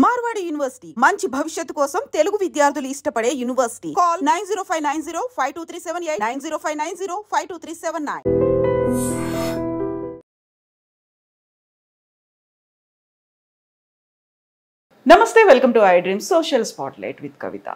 Marwadi university మంచి భవిష్యత్తు కోసం తెలుగు విద్యార్థులు ఇష్టపడే యూనివర్సిటీ. కాల్ 9059052378 9059052379. నమస్తే, welcome to iDream social spotlight with Kavitha.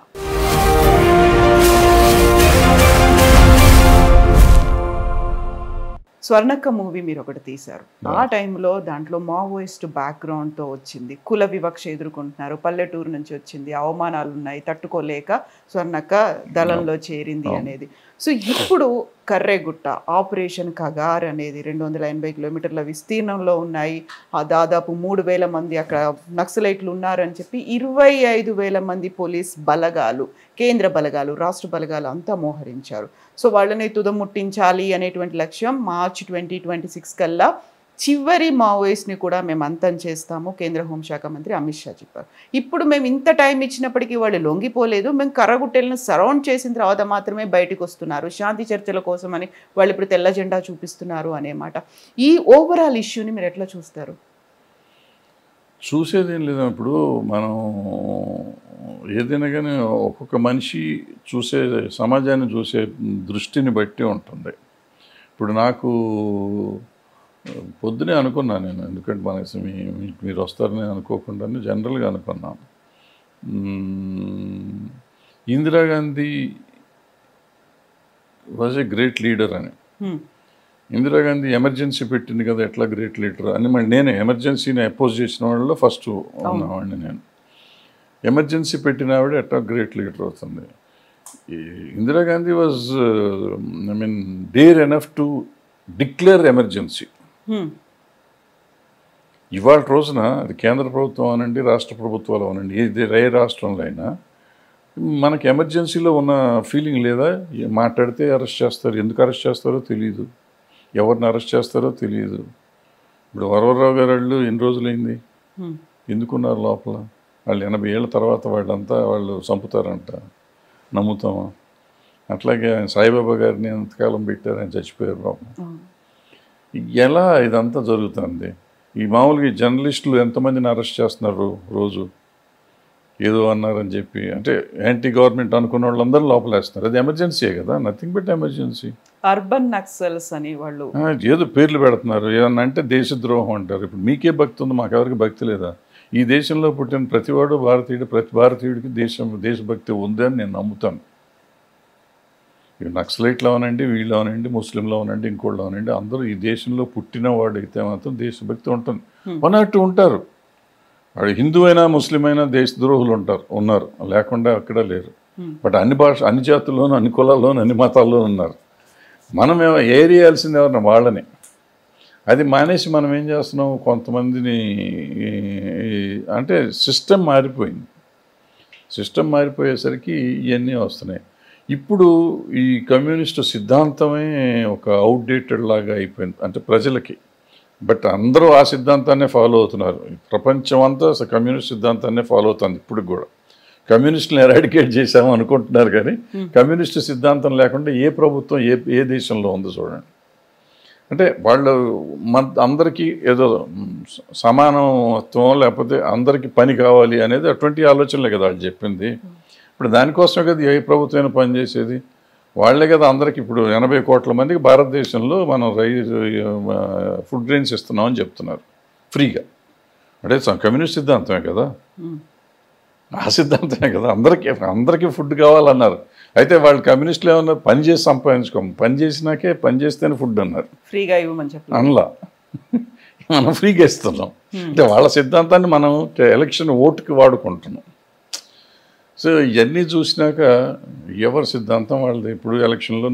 Swarnakka movie మీరు ఒకటి తీశారు. ఆ టైంలో దాంట్లో మావోయిస్ట్ బ్యాక్గ్రౌండ్తో వచ్చింది, కుల వివక్ష ఎదుర్కొంటున్నారు, పల్లెటూరు నుంచి వచ్చింది, అవమానాలు ఉన్నాయి, తట్టుకోలేక స్వర్ణక్క దళంలో చేరింది అనేది. సో ఇప్పుడు కర్రెగుట్ట, ఆపరేషన్ కగార్ అనేది 280 కిలోమీటర్ల విస్తీర్ణంలో ఉన్నాయి. ఆ దాదాపు 3,000 మంది అక్కడ నక్సలైట్లు ఉన్నారని చెప్పి 25,000 మంది పోలీస్ బలగాలు, కేంద్ర బలగాలు, రాష్ట్ర బలగాలు అంతా మోహరించారు. సో వాళ్ళని తుదముట్టించాలి అనేటువంటి లక్ష్యం. మార్చ్ 2026 కల్లా చివరి మావోయిస్ట్ని కూడా మేము అంతం చేస్తాము, కేంద్ర హోంశాఖ మంత్రి అమిత్ షా చెప్పారు. ఇప్పుడు మేము ఇంత టైం ఇచ్చినప్పటికీ వాళ్ళు లొంగిపోలేదు. మేము కర్రగుట్టెలను సరౌండ్ చేసిన తర్వాత మాత్రమే బయటకు వస్తున్నారు, శాంతి చర్చల కోసం అని వాళ్ళు ఇప్పుడు తెల్ల జెండా చూపిస్తున్నారు అనే మాట. ఈ ఓవరాల్ ఇష్యూని మీరు ఎట్లా చూస్తారు? చూసేదేం లేదు. ఇప్పుడు మనం ఏదైనా కానీ ఒక్కొక్క మనిషి చూసే సమాజాన్ని చూసే దృష్టిని బట్టి ఉంటుంది. ఇప్పుడు నాకు పొద్దునే అనుకున్నాను నేను, ఎందుకంటే మనకి మీరు వస్తారని అనుకోకుండానే జనరల్గా అనుకున్నాను. Indira Gandhi was a great leader అని. ఇందిరాగాంధీ ఎమర్జెన్సీ పెట్టింది కదా, ఎట్లా గ్రేట్ లీడర్ అని మళ్ళీ నేను ఎమర్జెన్సీని అపోజ్ చేసిన వాళ్ళలో ఫస్ట్ ఉన్నవాడిని నేను. ఎమర్జెన్సీ పెట్టిన ఆవిడ ఎట్లా గ్రేట్ లీడర్ అవుతుంది? Indira Gandhi was I mean dare enough to declare emergency. ఇవాళ రోజున అది కేంద్ర ప్రభుత్వం అనండి, రాష్ట్ర ప్రభుత్వాలు అనండి, ఏ రాష్ట్రంలో అయినా మనకి ఎమర్జెన్సీలో ఉన్న ఫీలింగ్ లేదా? మాట్లాడితే అరెస్ట్ చేస్తారు, ఎందుకు అరెస్ట్ చేస్తారో తెలియదు, ఎవరిని అరెస్ట్ చేస్తారో తెలియదు. ఇప్పుడు వరవరరావు గారు వాళ్ళు ఎన్ని రోజులైంది, ఎందుకున్నారు లోపల? వాళ్ళు 80 ఏళ్ళ తర్వాత వాళ్ళు చంపుతారంట, నమ్ముతామా? అట్లాగే ఆయన సాయిబాబా గారిని ఎంతకాలం పెట్టారు, ఆయన చచ్చిపోయారు పాపం. ఎలా ఇదంతా జరుగుతుంది? ఈ మామూలుగా జర్నలిస్టులు ఎంతమందిని అరెస్ట్ చేస్తున్నారు రోజు, ఏదో అన్నారని చెప్పి, అంటే యాంటీ గవర్నమెంట్ అనుకున్న వాళ్ళందరూ లోపలేస్తున్నారు. అది ఎమర్జెన్సీయే కదా, nothing but emergency. Urban Naxals అని వాళ్ళు ఏదో పేర్లు పెడుతున్నారు, ఏమన్నా అంటే దేశద్రోహం అంటారు. ఇప్పుడు మీకే భక్తి ఉంది, మాకెవరికి భక్తి లేదా? ఈ దేశంలో పుట్టిన ప్రతివాడు భారతీయుడు, ప్రతి భారతీయుడికి దేశభక్తి ఉందని నేను నమ్ముతాను. నక్సలైట్లో అవనండి, వీళ్ళు అవనండి, ముస్లింలో అవనండి, ఇంకోళ్ళు అవనండి, అందరూ ఈ దేశంలో పుట్టినవాడు అయితే మాత్రం దేశభక్తి ఉంటుంది. అన్నట్టు ఉంటారు. వాడు హిందూ అయినా ముస్లిం అయినా దేశద్రోహులు ఉన్నారు, లేకుండా అక్కడ లేరు. బట్ అన్ని జాతుల్లోనూ, అన్ని కులాల్లోనూ, అన్ని మతాల్లోనూ ఉన్నారు. మనం ఏరియాల్సింది ఎవరిని? వాళ్ళని. అది మానేసి మనం ఏం చేస్తున్నాం, కొంతమందిని అంటే సిస్టమ్ మారిపోయింది. సిస్టమ్ మారిపోయేసరికి ఇవన్నీ వస్తున్నాయి. ఇప్పుడు ఈ కమ్యూనిస్టు సిద్ధాంతమే ఒక అవుట్డేటెడ్ లాగా అయిపోయింది అంటే ప్రజలకి. బట్ అందరూ ఆ సిద్ధాంతాన్నే ఫాలో అవుతున్నారు. ప్రపంచం అంతా కమ్యూనిస్ట్ సిద్ధాంతాన్నే ఫాలో అవుతుంది. ఇప్పుడు కూడా కమ్యూనిస్టులను ఎరాడికేట్ చేశాము అనుకుంటున్నారు, కానీ కమ్యూనిస్టు సిద్ధాంతం లేకుండా ఏ ప్రభుత్వం ఏ దేశంలో ఉందో చూడండి. అంటే వాళ్ళు అందరికీ ఏదో సమానత్వం, లేకపోతే అందరికీ పని కావాలి అనేది అటువంటి ఆలోచనలే కదా వాళ్ళు చెప్పింది. ఇప్పుడు దానికోసమే కదా ఏ ప్రభుత్వమైనా పనిచేసేది. వాళ్లే కదా అందరికి. ఇప్పుడు 80 కోట్ల మందికి భారతదేశంలో మనం ఫుడ్ గ్రెయిన్స్ ఇస్తున్నామని చెప్తున్నారు ఫ్రీగా. అంటే కమ్యూనిస్ట్ సిద్ధాంతమే కదా, ఆ సిద్ధాంతమే కదా. అందరికీ ఫుడ్ కావాలన్నారు. అయితే వాళ్ళు కమ్యూనిస్టులు ఏమన్నారు, పని చేసి సంపాదించుకోము, పని చేసినాకే, పని చేస్తేనే ఫుడ్ అన్నారు. ఫ్రీగా ఇవ్వమని చెప్పి అనలా, మనం ఫ్రీగా ఇస్తున్నాం. అంటే వాళ్ళ సిద్ధాంతాన్ని మనం ఎలక్షన్ ఓటుకి వాడుకుంటున్నాం. సో ఇవన్నీ చూసినాక ఎవరి సిద్ధాంతం వాళ్ళది. ఇప్పుడు ఎలక్షన్లో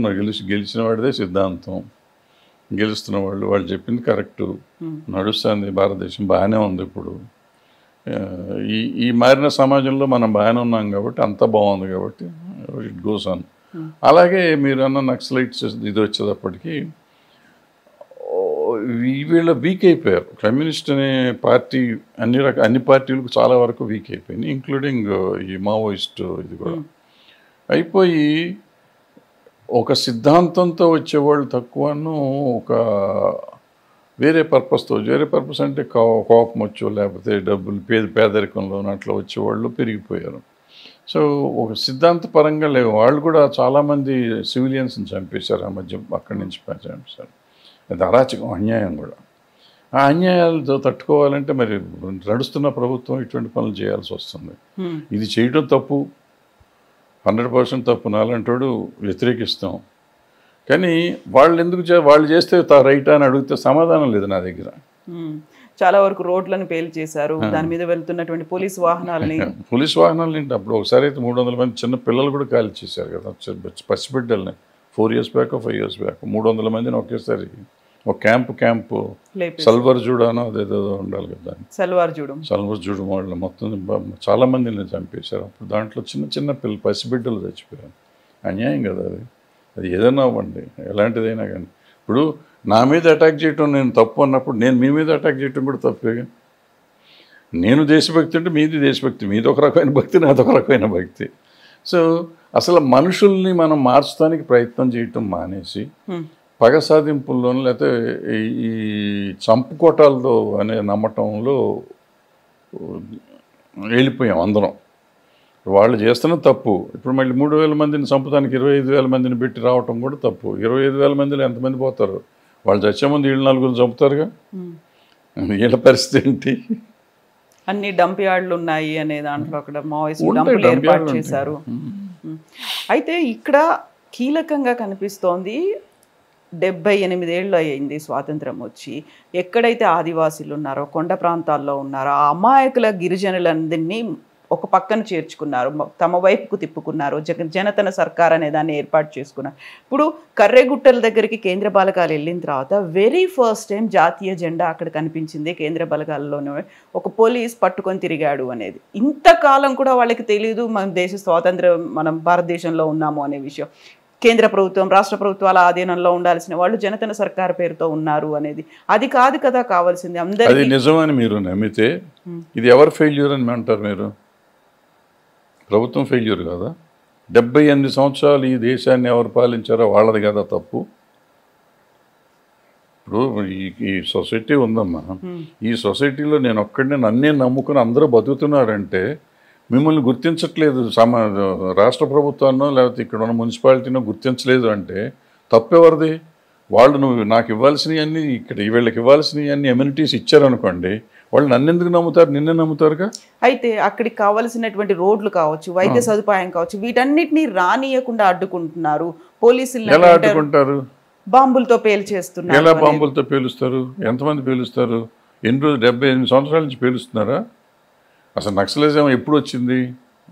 గెలిచిన వాడిదే సిద్ధాంతం, గెలుస్తున్న వాళ్ళు చెప్పింది కరెక్టు, నడుస్తుంది, భారతదేశం బాగానే ఉంది. ఇప్పుడు ఈ మారిన సమాజంలో మనం బాగానే ఉన్నాం కాబట్టి, అంతా బాగుంది కాబట్టి ఇట్ గోస్ ఆన్. అలాగే మీరు అన్న నక్సలైట్స్ ఇది వచ్చేటప్పటికి వీళ్ళ వీక్ అయిపోయారు. కమ్యూనిస్ట్ అనే పార్టీ అన్ని పార్టీలకు చాలా వరకు వీక్ అయిపోయింది, ఇంక్లూడింగ్ ఈ మావోయిస్ట్ ఇది కూడా అయిపోయి ఒక సిద్ధాంతంతో వచ్చేవాళ్ళు తక్కువను, ఒక వేరే పర్పస్తో, వేరే పర్పస్ అంటే కోపం వచ్చో లేకపోతే డబ్బులు పేదరికంలో అట్లా వచ్చేవాళ్ళు పెరిగిపోయారు. సో ఒక సిద్ధాంతపరంగా లేవు. వాళ్ళు కూడా చాలామంది సివిలియన్స్ని చంపేశారు ఆ మధ్య, అక్కడి నుంచి చంపేశారు. అది అరాచకం, అన్యాయం కూడా. ఆ అన్యాయాలతో తట్టుకోవాలంటే మరి నడుస్తున్న ప్రభుత్వం ఇటువంటి పనులు చేయాల్సి వస్తుంది. ఇది చేయడం తప్పు, 100% తప్పు, నాలంటోడు వ్యతిరేకిస్తాం. కానీ వాళ్ళు ఎందుకు వాళ్ళు చేస్తే రైటా అని అడిగితే సమాధానం లేదు నా దగ్గర. చాలా వరకు రోడ్లను పేల్చేశారు, దాని మీద వెళ్తున్నటువంటి పోలీస్ వాహనాలని ఏంటి అప్పుడు ఒకసారి అయితే 300 మంది చిన్న పిల్లలు కూడా కాల్ చేశారు కదా, పసిబిడ్డల్ని. 4 years బ్యాక్ 5 years బ్యాక్ 300 మందిని ఒకేసారి ఒక క్యాంపు సల్వర్ జూడానో అదేదో ఉండాలి కదా, సల్వర్ జూడం వాళ్ళు మొత్తం చాలా మందిని చంపేశారు. అప్పుడు దాంట్లో చిన్న పసిబిడ్డలు చచ్చిపోయారు. అన్యాయం కదా అది ఏదైనా అవ్వండి, ఎలాంటిదైనా కానీ. ఇప్పుడు నా మీద అటాక్ చేయటం నేను తప్పు అన్నప్పుడు నేను మీ మీద అటాక్ చేయటం కూడా తప్పేగా. నేను దేశభక్తి అంటే మీది దేశభక్తి, మీది ఒక రకమైన భక్తి, నాది ఒక రకమైన భక్తి. సో అసలు మనుషుల్ని మనం మార్చడానికి ప్రయత్నం చేయటం మానేసి పగ సాధింపుల్లోనూ లేకపోతే ఈ చంపుకోటాలతో అనే నమ్మటంలో వెళ్ళిపోయాం అందరం. వాళ్ళు చేస్తున్న తప్పు. ఇప్పుడు మళ్ళీ 3,000 మందిని చంపడానికి 25,000 మందిని పెట్టి రావటం కూడా తప్పు. 25,000 మందిలో ఎంతమంది పోతారు? వాళ్ళు చచ్చే ముందు 7-4 చంపుతారుగా. వీళ్ళ పరిస్థితి ఏంటి? అన్ని డంప్ యార్డ్లు ఉన్నాయి అనే దాంట్లో అక్కడ మావోయిస్టులు డంపులు ఏర్పాటు చేశారు. అయితే ఇక్కడ కీలకంగా కనిపిస్తోంది 78 ఏళ్ళు అయ్యింది స్వాతంత్రం వచ్చి. ఎక్కడైతే ఆదివాసీలు ఉన్నారో, కొండ ప్రాంతాల్లో ఉన్నారో ఆ అమాయకుల గిరిజనులందరినీ ఒక పక్కన చేర్చుకున్నారు, తమ వైపుకు తిప్పుకున్నారు. జనతన సర్కార్ అనే దాన్ని ఏర్పాటు చేసుకున్నారు. ఇప్పుడు కర్రెగుట్టల దగ్గరికి కేంద్ర బలగాలు వెళ్ళిన తర్వాత వెరీ ఫస్ట్ టైం జాతీయ జెండా అక్కడ కనిపించింది. కేంద్ర బలగాల్లోనే ఒక పోలీస్ పట్టుకొని తిరిగాడు అనేది. ఇంతకాలం కూడా వాళ్ళకి తెలియదు మన దేశ స్వాతంత్రం, మనం భారతదేశంలో ఉన్నాము అనే విషయం. కేంద్ర ప్రభుత్వం, రాష్ట్ర ప్రభుత్వాల ఆధీనంలో ఉండాల్సిన వాళ్ళు జనతన సర్కార్ పేరుతో ఉన్నారు అనేది. అది కాదు కదా కావాల్సింది. అందరికీ నిజమని మీరు నమ్మితే ఇది ఎవరు ఫెయిల్యూర్ అని అంటారు మీరు? ప్రభుత్వం ఫెయిల్యూర్ కదా. 78 సంవత్సరాలు ఈ దేశాన్ని ఎవరు పాలించారో వాళ్ళది కదా తప్పు. ఇప్పుడు ఈ సొసైటీ ఉందమ్మా, ఈ సొసైటీలో నేను ఒక్కడిని నన్నే నమ్ముకుని అందరూ బతుకుతున్నారంటే మిమ్మల్ని గుర్తించట్లేదు రాష్ట్ర ప్రభుత్వాన్నో లేకపోతే ఇక్కడ ఉన్న మున్సిపాలిటీనో గుర్తించలేదు అంటే తప్పెవరిది? వాళ్ళు నాకు ఇవ్వాల్సినవి అన్నీ ఇక్కడ వీళ్ళకి ఇవ్వాల్సినవి అన్ని ఎమ్యూనిటీస్ ఇచ్చారనుకోండి, వాళ్ళు నన్ను ఎందుకు నమ్ముతారు? నిన్నే నమ్ముతారుగా. అయితే అక్కడికి కావాల్సినటువంటి రోడ్లు కావచ్చు, వైద్య సదుపాయం కావచ్చు, వీటన్నిటిని రానియకుండా అడ్డుకుంటున్నారు. పోలీసులు ఎలా అడ్డుకుంటారు? బాంబులతో పేల్చేస్తున్నారు. ఎలా బాంబులతో పేలుస్తారు? ఎంతమంది పేలుస్తారు? ఎన్ని రోజులు? 78 సంవత్సరాల నుంచి పేలుస్తున్నారా? అసలు నక్సలిజం ఎప్పుడు వచ్చింది?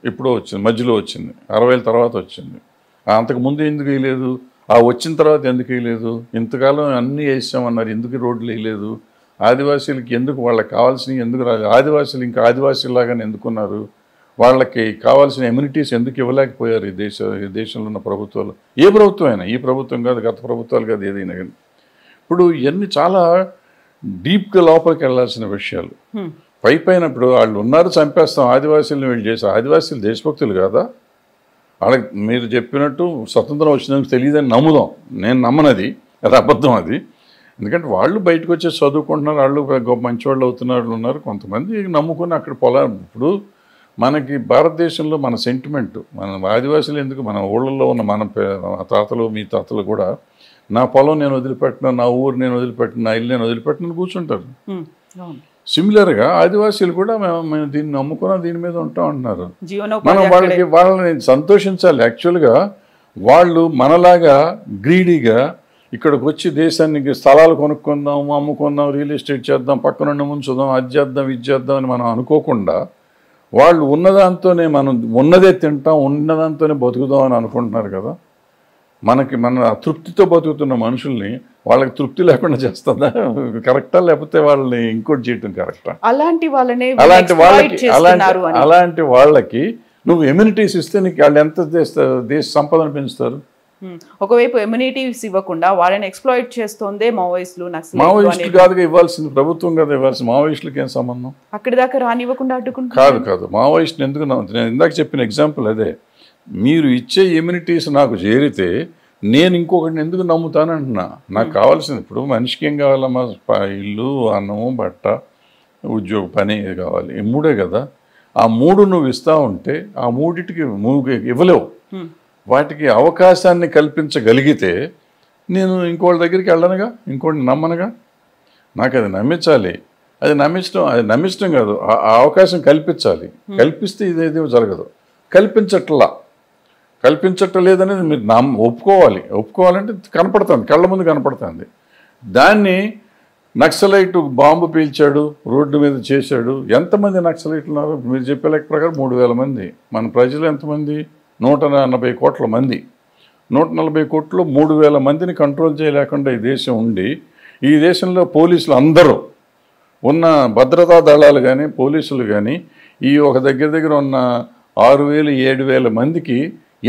ఎప్పుడో వచ్చింది, మధ్యలో వచ్చింది, 60ఏళ్ళ తర్వాత వచ్చింది. అంతకుముందు ఎందుకు వేయలేదు? వచ్చిన తర్వాత ఎందుకు వేయలేదు? ఇంతకాలం అన్నీ వేసామన్నారు, ఎందుకు రోడ్లు వేయలేదు? ఆదివాసీలకి ఎందుకు వాళ్ళకి కావాల్సినవి ఎందుకు రాలేదు? ఆదివాసీలు ఇంకా ఆదివాసీలాగానే ఎందుకున్నారు? వాళ్ళకి కావాల్సిన ఎమ్యూనిటీస్ ఎందుకు ఇవ్వలేకపోయారు ఈ దేశంలో ఉన్న ప్రభుత్వాలు? ఏ ప్రభుత్వం అయినా, ఈ ప్రభుత్వం కాదు, గత ప్రభుత్వాలు కాదు, ఏదైనా కానీ. ఇప్పుడు ఇవన్నీ చాలా డీప్గా లోపలికి వెళ్ళాల్సిన విషయాలు. పైన ఇప్పుడు వాళ్ళు ఉన్నారు, చంపేస్తాం ఆదివాసీలను, వీళ్ళు చేశారు. ఆదివాసీలు దేశభక్తులు కాదా? వాళ్ళకి మీరు చెప్పినట్టు స్వతంత్రం వచ్చినందుకు తెలియదని నమ్ముదాం. నేను నమ్మనది, అది అబద్ధం అది. ఎందుకంటే వాళ్ళు బయటకు వచ్చి చదువుకుంటున్నారు, వాళ్ళు గొప్ప మంచివాళ్ళు అవుతున్నారు ఉన్నారు. కొంతమంది నమ్ముకుని అక్కడ ఇప్పుడు మనకి భారతదేశంలో మన సెంటిమెంట్, మన ఆదివాసీలు ఎందుకు, మన ఊళ్ళల్లో ఉన్న మన తాతలు, మీ తాతలు కూడా నా పొలం నేను వదిలిపెట్టిన, నా ఊరు నేను వదిలిపెట్టిన, నా ఇల్లు నేను వదిలిపెట్టిన కూర్చుంటారు. సిమిలర్గా ఆదివాసీలు కూడా మేము దీన్ని నమ్ముకున్నాం, దీని మీద ఉంటాం అంటున్నారు. మనం వాళ్ళని సంతోషించాలి. యాక్చువల్గా వాళ్ళు మనలాగా గ్రీడీగా ఇక్కడికి వచ్చి దేశానికి స్థలాలు కొనుక్కుందాం, అమ్ముకుందాం, రియల్ ఎస్టేట్ చేద్దాం, పక్కనుండి ముంచుదాం, అది చేద్దాం, ఇది చేద్దాం అని మనం అనుకోకుండా వాళ్ళు ఉన్నదాంతోనే మనం ఉన్నదే తింటాం, ఉన్నదాంతోనే బతుకుదాం అని అనుకుంటున్నారు కదా. మన తృప్తితో బతుకుతున్న మనుషుల్ని వాళ్ళకి తృప్తి లేకుండా చేస్తుందా? కరెక్టా? లేకపోతే వాళ్ళని ఇంకోటి చేయటం కరెక్టా? అలాంటి వాళ్ళకి నువ్వు ఎమ్యూనిటీస్ ఇస్తే నీకు వాళ్ళు ఎంత దేశ సంపదను పెంచుతారు? ఒకవైపు ఎమ్యూనిటీస్ ఇవ్వకుండా వాళ్ళని ఎక్స్ప్లాయిట్ చేస్తోందే మావోయిస్టులు. మావోయిస్టులు కాదుగా ఇవ్వాల్సింది, ప్రభుత్వం కదా ఇవ్వాల్సింది. మావోయిస్టులకి ఏం సంబంధం? అక్కడి దాకా రానివ్వకుండా అడ్డుకుంటారు. కాదు మావోయిస్టులు ఎందుకు? నేను ఇందాక చెప్పిన ఎగ్జాంపుల్ అదే. మీరు ఇచ్చే ఎమ్యూనిటీస్ నాకు చేరితే నేను ఇంకొకటిని ఎందుకు నమ్ముతాను అంటున్నా. నాకు కావాల్సింది ఇప్పుడు మనిషికి ఏం కావాలమ్మా? ఇల్లు, అన్నము, బట్ట, ఉద్యోగ పని కావాలి. ఈ మూడే కదా. ఆ మూడు నువ్వు ఇస్తా ఉంటే ఆ మూడిటికి ఇవ్వలేవు. వాటికి అవకాశాన్ని కల్పించగలిగితే నేను ఇంకోళ్ళ దగ్గరికి వెళ్ళనుగా, ఇంకోటి నమ్మనుగా. నాకు అది నమ్మించాలి. అది నమ్మించడం కాదు, ఆ అవకాశం కల్పించాలి. కల్పిస్తే ఇదేదో జరగదు. కల్పించట్లేదనేది మీరు ఒప్పుకోవాలంటే కనపడుతుంది, కళ్ళ ముందు కనపడుతుంది. దాన్ని నక్సలైట్ బాంబు పీల్చాడు, రోడ్డు మీద చేశాడు. ఎంతమంది నక్సలైట్లు ఉన్నారు? మీరు చెప్పే లెక్క ప్రకారం 3,000 మంది. మన ప్రజలు ఎంతమంది? 140 కోట్ల మంది. 140 కోట్లు 3,000 మందిని కంట్రోల్ చేయలేకుండా ఈ దేశం ఉండి, ఈ దేశంలో పోలీసులు అందరూ ఉన్న భద్రతా దళాలు కానీ పోలీసులు కానీ ఈ ఒక దగ్గర ఉన్న 6,000 7,000 మందికి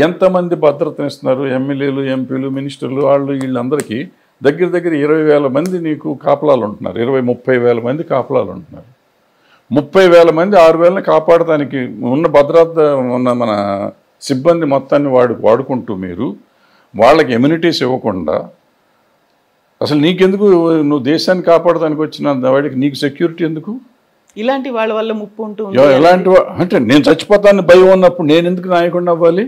ఎంతమంది భద్రతనిస్తున్నారు? ఎమ్మెల్యేలు, ఎంపీలు, మినిస్టర్లు, వీళ్ళందరికీ దగ్గర 20,000 మంది నీకు కాపలాలు ఉంటున్నారు. 20-30,000 మంది కాపలాలు ఉంటున్నారు. 30,000 మంది 6,000ని కాపాడటానికి ఉన్న భద్రత ఉన్న మన సిబ్బంది మొత్తాన్ని వాడుకుంటూ మీరు వాళ్ళకి ఎమ్యూనిటీస్ ఇవ్వకుండా అసలు నీకెందుకు? నువ్వు దేశాన్ని కాపాడటానికి వచ్చిన వాడికి నీకు సెక్యూరిటీ ఎందుకు? ఇలాంటి వాళ్ళ వల్ల ముప్పు ఉంటుంది. ఎలాంటి అంటే నేను చచ్చిపోతాను భయం ఉన్నప్పుడు నేను ఎందుకు నాయకుడిని అవ్వాలి?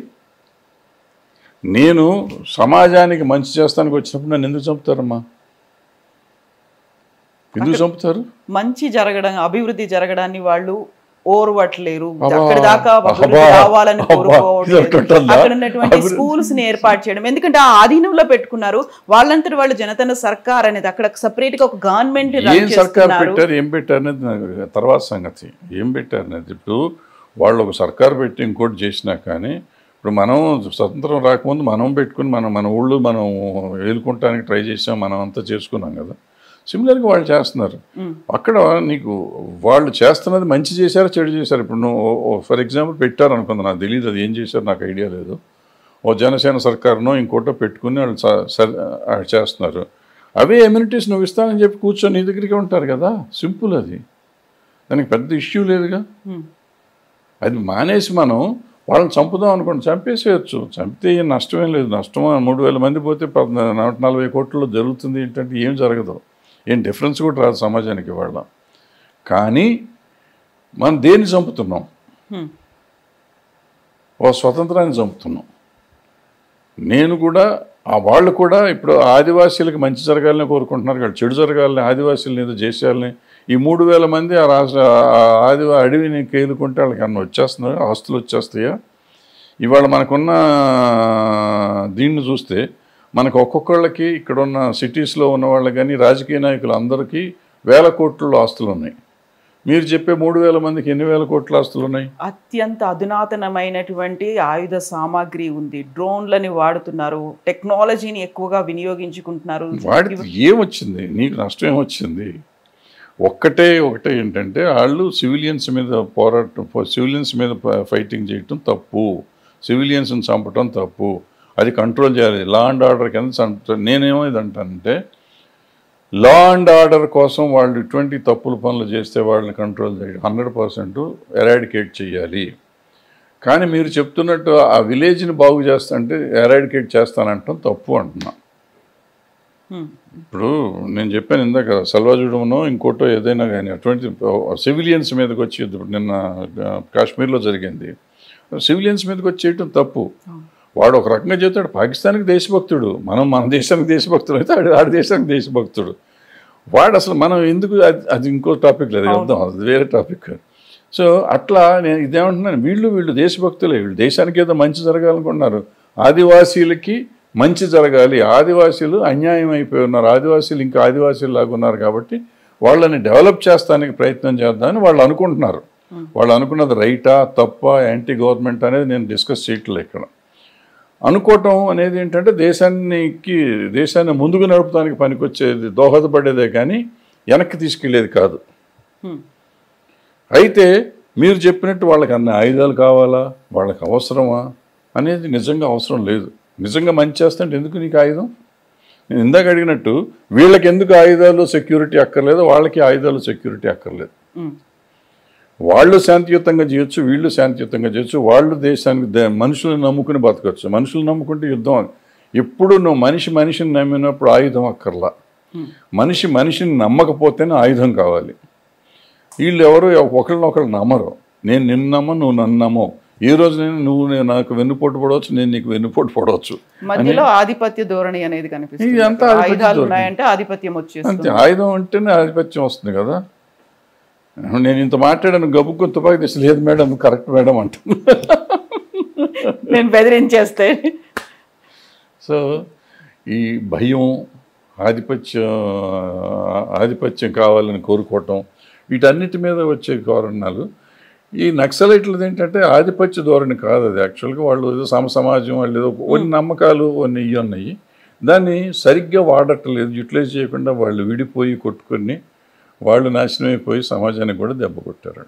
నేను సమాజానికి మంచి చేస్తానికి వచ్చినప్పుడు నన్ను ఎందుకు చంపుతారమ్మా? ఎందుకు చంపుతారు? మంచి జరగడం, అభివృద్ధి జరగడాన్ని వాళ్ళు ఓర్వట్లేరు. అక్కడి దాకా రావాలని కోరుకోవట్లేదు. అక్కడ ఉన్నటువంటి స్కూల్స్ ని ఏర్పాటు చేయడం, ఎందుకంటే ఆ ఆధీనంలో పెట్టుకున్నారు. వాళ్ళంతా వాళ్ళు జనతన సర్కార్ అనేది అక్కడ సపరేట్ గా ఒక గవర్నమెంట్ సర్కార్ పెట్టారు. ఏం పెట్టారు అనేది తర్వాత సంగతి. ఏం పెట్టారు అనేది ఇప్పుడు వాళ్ళు ఒక సర్కార్ పెట్టి ఇంకోటి చేసినా కానీ ఇప్పుడు మనం స్వతంత్రం రాకముందు మనం పెట్టుకుని మన ఊళ్ళు మనం ఏలుకుంటానికి ట్రై చేసాం, మనం అంతా చేసుకున్నాం కదా. సిమిలర్గా వాళ్ళు చేస్తున్నారు. అక్కడ నీకు వాళ్ళు చేస్తున్నది మంచి చేశారు, చెడు చేశారు. ఇప్పుడు నువ్వు ఫర్ ఎగ్జాంపుల్ పెట్టారు అనుకుంది, నాకు తెలియదు అది ఏం చేశారు, నాకు ఐడియా లేదు. ఓ జనసేన సర్కారునో ఇంకోటో పెట్టుకుని వాళ్ళు చేస్తున్నారు. అవే ఎమ్యూనిటీస్ నువ్వు ఇస్తానని చెప్పి కూర్చొని నీ దగ్గరికి ఉంటారు కదా. సింపుల్, అది దానికి పెద్ద ఇష్యూ లేదుగా. అది మానేసి మనం వాళ్ళని చంపుదాం అనుకోండి, చంపేసేయచ్చు. చంపితే ఏం నష్టమేం లేదు. నష్టం 3,000 మంది పోతే 140 కోట్లలో జరుగుతుంది ఏంటంటే ఏం జరగదు, ఏం డిఫరెన్స్ కూడా రాదు సమాజానికి వాళ్ళ. కానీ మనం దేన్ని చంపుతున్నాం? ఓ స్వతంత్రాన్ని చంపుతున్నాం. నేను కూడా వాళ్ళు కూడా ఇప్పుడు ఆదివాసీలకు మంచి జరగాలని కోరుకుంటున్నారు కదా, చెడు జరగాలని, ఆదివాసీలను ఏదో చేసేయాలని. ఈ 3,000 మంది ఆ అడవిని కేలుకుంటే వాళ్ళకి అన్న వచ్చేస్తున్నారు, ఆస్తులు వచ్చేస్తాయా? ఇవాళ మనకున్న దీన్ని చూస్తే మనకు ఒక్కొక్కళ్ళకి ఇక్కడ ఉన్న సిటీస్లో ఉన్న వాళ్ళకి కానీ రాజకీయ నాయకులు అందరికీ 1,000 కోట్ల ఆస్తులు ఉన్నాయి. మీరు చెప్పే 3,000 మందికి ఎన్ని 1,000 కోట్ల ఆస్తులు ఉన్నాయి? అత్యంత అధునాతనమైనటువంటి ఆయుధ సామాగ్రి ఉంది. డ్రోన్లని వాడుతున్నారు, టెక్నాలజీని ఎక్కువగా వినియోగించుకుంటున్నారు. వాడికి ఏమొచ్చింది? నీకు నష్టం ఏమొచ్చింది? ఒకటే ఏంటంటే వాళ్ళు సివిలియన్స్ మీద సివిలియన్స్ మీద ఫైటింగ్ చేయటం తప్పు, సివిలియన్స్ని చంపటం తప్పు. అది కంట్రోల్ చేయాలి. లా అండ్ ఆర్డర్ కింద నేనేమో ఇది అంటానంటే లా అండ్ ఆర్డర్ కోసం వాళ్ళు ఇటువంటి తప్పుల పనులు చేస్తే వాళ్ళని కంట్రోల్ చేయాలి, 100% ఎరాడికేట్ చేయాలి. కానీ మీరు చెప్తున్నట్టు ఆ విలేజ్ని బాగు చేస్తాంటే ఎరాడికేట్ చేస్తానంటాం తప్పు అంటున్నా. ఇప్పుడు నేను చెప్పాను ఇందాక సల్వాజుడమనో ఇంకోటో ఏదైనా కానీ అటువంటి సివిలియన్స్ మీదకి వచ్చి ఇప్పుడు నిన్న కాశ్మీర్లో జరిగింది, సివిలియన్స్ మీదకి వచ్చి చేయటం తప్పు. వాడు ఒక రకంగా చెప్తాడు పాకిస్తాన్కి దేశభక్తుడు, మన దేశానికి దేశభక్తుడు అయితే ఆడి దేశానికి దేశభక్తుడు. వాడు అసలు మనం ఎందుకు అది ఇంకో టాపిక్ లేదు, వద్దాం, అది వేరే టాపిక్. సో అట్లా నేను ఇదేమంటున్నాను, వీళ్ళు దేశభక్తులే, వీళ్ళు దేశానికి ఏదో మంచి జరగాలనుకుంటున్నారు. ఆదివాసీలకి మంచి జరగాలి, ఆదివాసీలు అన్యాయం అయిపోయి ఉన్నారు, ఆదివాసీలు ఇంకా ఆదివాసీలు లాగా ఉన్నారు కాబట్టి వాళ్ళని డెవలప్ చేస్తానికి ప్రయత్నం చేద్దామని వాళ్ళు అనుకుంటున్నారు. వాళ్ళు అనుకున్నది రైటా తప్ప యాంటీ గవర్నమెంట్ అనేది నేను డిస్కస్ చేయట్లేదు ఇక్కడ. అనుకోవటం అనేది ఏంటంటే దేశాన్ని ముందుకు నడపడానికి పనికొచ్చేది, దోహదపడేదే కానీ వెనక్కి తీసుకెళ్లేది కాదు. అయితే మీరు చెప్పినట్టు వాళ్ళకి అన్ని ఆయుధాలు కావాలా, వాళ్ళకి అవసరమా అనేది నిజంగా అవసరం లేదు. నిజంగా మంచి చేస్తుంటే ఎందుకు నీకు ఆయుధం? నేను ఇందాక అడిగినట్టు వీళ్ళకి ఎందుకు ఆయుధాలు సెక్యూరిటీ అక్కర్లేదు, వాళ్ళకి ఆయుధాలు సెక్యూరిటీ అక్కర్లేదు. వాళ్ళు శాంతియుతంగా చేయొచ్చు, వీళ్ళు శాంతియుతంగా చేయొచ్చు. వాళ్ళు దేశానికి మనుషులను నమ్ముకుని బతకచ్చు. మనుషులు నమ్ముకుంటే యుద్ధం. ఎప్పుడు నువ్వు మనిషిని నమ్మినప్పుడు ఆయుధం అక్కర్లా, మనిషిని నమ్మకపోతేనే ఆయుధం కావాలి. వీళ్ళు ఎవరు ఒకరినొకరు నమ్మరు. నేను నిన్ను నమ్మ, నువ్వు నన్ను నమ్మవు. ఏ రోజునైనా నువ్వు నాకు వెన్నుపోటు పడవచ్చు, నేను నీకు వెన్నుపోటు పడవచ్చు. మధ్యలో ఆధిపత్య ధోరణి అనేది కనిపిస్తుంది. ఆయుధాలు ఉన్నాయంటే ఆధిపత్యం వచ్చేస్తుంది. అంతే, ఆయుధం అంటేనే ఆధిపత్యం వస్తుంది కదా. నేను ఇంత మాట్లాడాను, గబుక్కు తుపాకి తీసి లేదు మేడం, కరెక్ట్ మేడం అంటాను. నేను బెదిరించేస్తే. సో ఈ భయం, ఆధిపత్యం కావాలని కోరుకోవటం, వీటన్నిటి మీద వచ్చే కారణాలు. ఈ నక్సలైట్లది ఏంటంటే ఆధిపత్య ధోరణి కాదు అది. యాక్చువల్గా వాళ్ళు ఏదో సమాజం, వాళ్ళు ఏదో కొన్ని నమ్మకాలు కొన్ని ఇవి ఉన్నాయి, దాన్ని సరిగ్గా వాడట్లేదు, యూటిలైజ్ చేయకుండా వాళ్ళు విడిపోయి కొట్టుకొని వాళ్ళు నాశనం అయిపోయి సమాజానికి కూడా దెబ్బ కొట్టారు.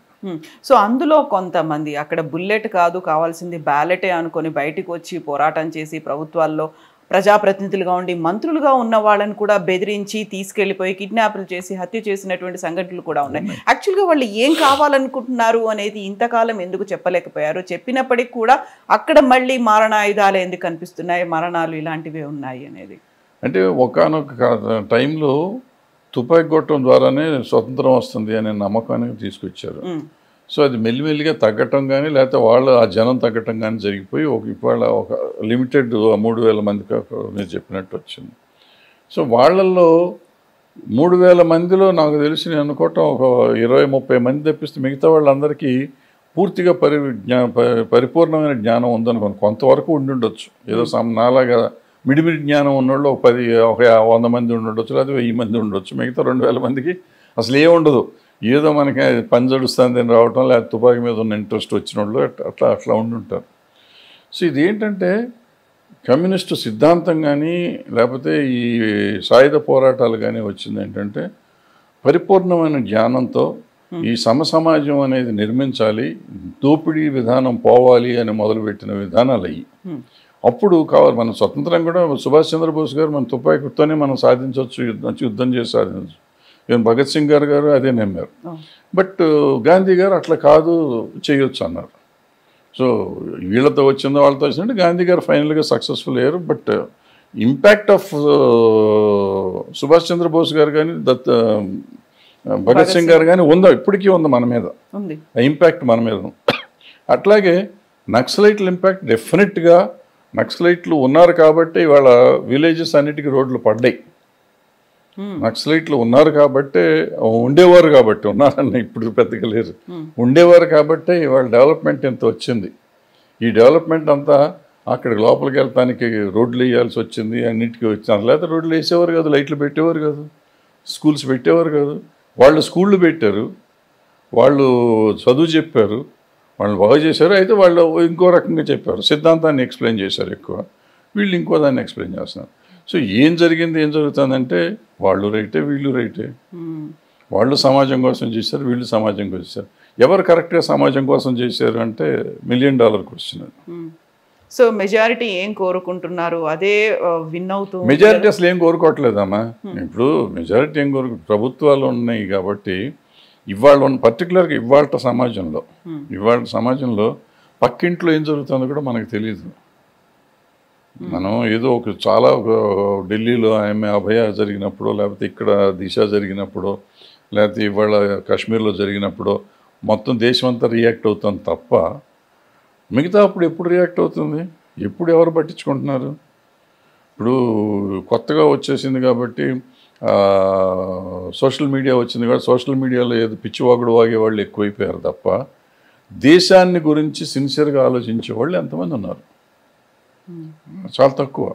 సో అందులో కొంతమంది అక్కడ బుల్లెట్ కాదు కావాల్సింది బ్యాలెటే అనుకొని బయటకు వచ్చి పోరాటం చేసి ప్రభుత్వాల్లో ప్రజాప్రతినిధులుగా ఉండి మంత్రులుగా ఉన్న వాళ్ళని కూడా బెదిరించి తీసుకెళ్లిపోయి కిడ్నాప్లు చేసి హత్య చేసినటువంటి సంఘటనలు కూడా ఉన్నాయి. యాక్చువల్గా వాళ్ళు ఏం కావాలనుకుంటున్నారు అనేది ఇంతకాలం ఎందుకు చెప్పలేకపోయారు? చెప్పినప్పటికీ కూడా అక్కడ మళ్ళీ మారణాయుధాలు ఎందుకు కనిపిస్తున్నాయి, మరణాలు ఇలాంటివే ఉన్నాయి అనేది. అంటే ఒకానొక టైంలో తుపాకీ కొట్టడం ద్వారానే స్వతంత్రం వస్తుంది అనే నమ్మకానికి తీసుకొచ్చారు. సో అది మెల్లిమెల్లిగా తగ్గటం కానీ లేకపోతే వాళ్ళు ఆ జనం తగ్గటం కానీ జరిగిపోయి ఇవాళ ఒక లిమిటెడ్ 3,000 మందికి మీరు చెప్పినట్టు వచ్చింది. సో వాళ్ళల్లో 3,000 మందిలో నాకు తెలిసి నేను అనుకోవటం ఒక 20-30 మంది తప్పిస్తే మిగతా వాళ్ళందరికీ పూర్తిగా పరిపూర్ణమైన జ్ఞానం ఉందనుకోండి. కొంతవరకు ఉండుండొచ్చు, ఏదో నాలాగా మిడిమిడి జ్ఞానం ఉన్నోళ్ళు ఒక 100 మంది ఉండొచ్చు, లేదా 1000 మంది ఉండొచ్చు. మిగతా 2,000 మందికి అసలు ఏముండదు, ఏదో మనకి పంజడుస్తుంది అని రావటం, లేకపోతే తుపాకీ మీద ఉన్న ఇంట్రెస్ట్ వచ్చిన వాళ్ళు అట్లా ఉండుంటారు. సో ఇది ఏంటంటే కమ్యూనిస్టు సిద్ధాంతం కానీ లేకపోతే ఈ సాయుధ పోరాటాలు కానీ వచ్చింది ఏంటంటే పరిపూర్ణమైన జ్ఞానంతో ఈ సమాజం అనేది నిర్మించాలి, దోపిడీ విధానం పోవాలి అని మొదలుపెట్టిన విధానాలు అయ్యి అప్పుడు కావాలి. మన స్వతంత్రం కూడా సుభాష్ చంద్రబోస్ గారు మన తుపాకీతోనే మనం సాధించవచ్చు, యుద్ధం చేసి సాధించవచ్చు. ఈవెన్ భగత్ సింగ్ గారు అదే నమ్మారు. బట్ గాంధీ గారు అట్లా కాదు, చేయొచ్చు అన్నారు. సో వీళ్ళతో వచ్చిందో వాళ్ళతో వచ్చిందంటే గాంధీ గారు ఫైనల్గా సక్సెస్ఫుల్ అయ్యారు. But impact of Subhash Chandrabose గారు కానీ భగత్ సింగ్ గారు కానీ ఉందా, ఇప్పటికీ ఉంది మన మీద, ఇంపాక్ట్ మన మీద. అట్లాగే నక్సలైట్ల ఇంపాక్ట్ డెఫినెట్గా, నక్సలైట్లు ఉన్నారు కాబట్టి వాళ్ళ విలేజెస్ అన్నిటికీ రోడ్లు పడ్డాయి. నక్సలైట్లు ఉన్నారు కాబట్టి, ఉండేవారు కాబట్టి, ఉన్నారన్న ఇప్పుడు పెద్దగా లేరు, ఉండేవారు కాబట్టి వాళ్ళ డెవలప్మెంట్ ఎంత వచ్చింది. ఈ డెవలప్మెంట్ అంతా అక్కడికి లోపలికి వెళ్తానికి రోడ్లు వేయాల్సి వచ్చింది, అన్నిటికీ వచ్చింది. లేకపోతే రోడ్లు వేసేవారు కాదు, లైట్లు పెట్టేవారు కాదు, స్కూల్స్ పెట్టేవారు కాదు. వాళ్ళు స్కూళ్ళు పెట్టారు, వాళ్ళు చదువు చెప్పారు, వాళ్ళు బాగా చేశారు. అయితే వాళ్ళు ఇంకో రకంగా చెప్పారు, సిద్ధాంతాన్ని ఎక్స్ప్లెయిన్ చేశారు ఎక్కువ, వీళ్ళు ఇంకో దాన్ని ఎక్స్ప్లెయిన్ చేస్తున్నారు. సో ఏం జరుగుతుందంటే వాళ్ళు రైటే, వీళ్ళు రైటే. వాళ్ళు సమాజం కోసం చేశారు, వీళ్ళు సమాజం కోసం చేశారు. ఎవరు కరెక్ట్గా సమాజం కోసం చేశారు అంటే $1 మిలియన్ క్వశ్చన్ అది. సో మెజారిటీ ఏం కోరుకుంటున్నారు, అదే విన్ అవుతుంది. మెజారిటీ అసలు ఏం కోరుకోవట్లేదమ్మా. ఇప్పుడు మెజారిటీ ఏం ప్రభుత్వాలు ఉన్నాయి కాబట్టి ఇవాళ పర్టికులర్గా ఇవాళ సమాజంలో పక్కింట్లో ఏం జరుగుతుందో కూడా మనకు తెలియదు. మనం ఏదో చాలా ఢిల్లీలో అభయ జరిగినప్పుడు, లేకపోతే ఇక్కడ దిశ జరిగినప్పుడు, లేకపోతే ఇవాళ కాశ్మీర్లో జరిగినప్పుడు మొత్తం దేశం అంతా రియాక్ట్ అవుతుంది తప్ప మిగతా అప్పుడు ఎప్పుడు రియాక్ట్ అవుతుంది, ఎప్పుడు ఎవరు పట్టించుకుంటున్నారు? ఇప్పుడు కొత్తగా వచ్చేసింది కాబట్టి సోషల్ మీడియా వచ్చింది కాబట్టి సోషల్ మీడియాలో ఏదో పిచ్చివాగుడు వాగేవాళ్ళు ఎక్కువైపోయారు తప్ప దేశాన్ని గురించి సిన్సియర్గా ఆలోచించే వాళ్ళు ఎంతమంది ఉన్నారు? చాలా తక్కువ.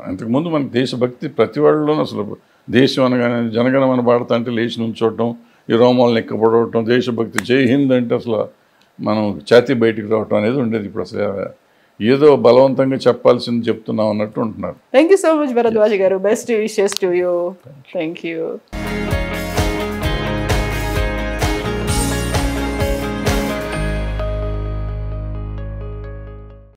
అంతకుముందు మనకి దేశభక్తి ప్రతి వాళ్ళలోనూ, అసలు దేశం అనగానే జనగణమన పాడతా అంటే లేచి నుంచోవటం, ఈ రోమాలను ఎక్కపడవటం, దేశభక్తి జై హింద్ అంటే అసలు మనం ఛాతీ బయటికి రావటం అనేది ఉండేది. ఇప్పుడు అసలు ఏదో బలవంతంగా చెప్పాల్సింది చెప్తున్నాం అన్నట్టు ఉంటున్నారు. Thank you so much Bharadwaj గారు. Best wishes to you. Thank you.